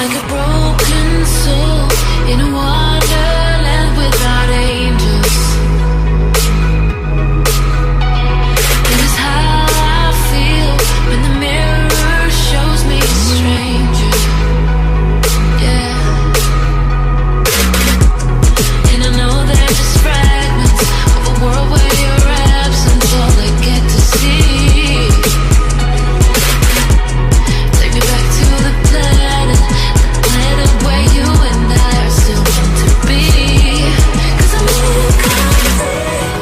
like a broken soul in a wonderland without angels. This is how I feel when the mirror shows me a stranger. Yeah. And I know they're just fragments of a world where your absence all I get to see. Take me back to the planet where you and I are still meant to be. 'Cause I'm incomplete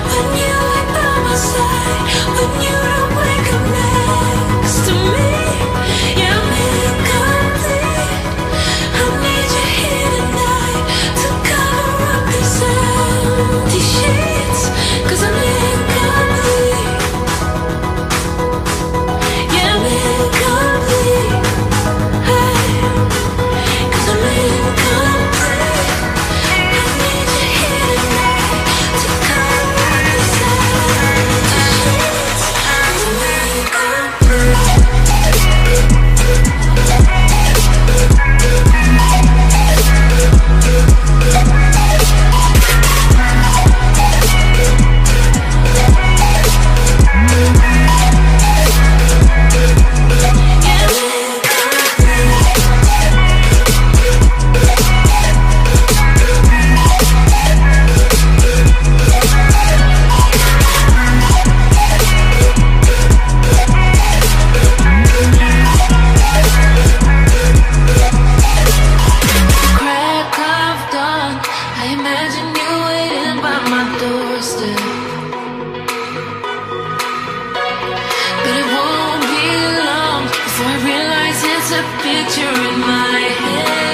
when you ain't by my side, when you don't wake up next to me. Yeah, I'm incomplete. I need you here tonight to cover up these empty sheets. 'Cause I'm incomplete. Yeah, I'm incomplete. Hey. 'Cause I'm incomplete. I need you here tonight to cover up these empty sheets. 'Cause I'm incomplete. Crack of dawn, I imagine you waiting by my doorstep. But it won't be long before I realize it's a picture in my head.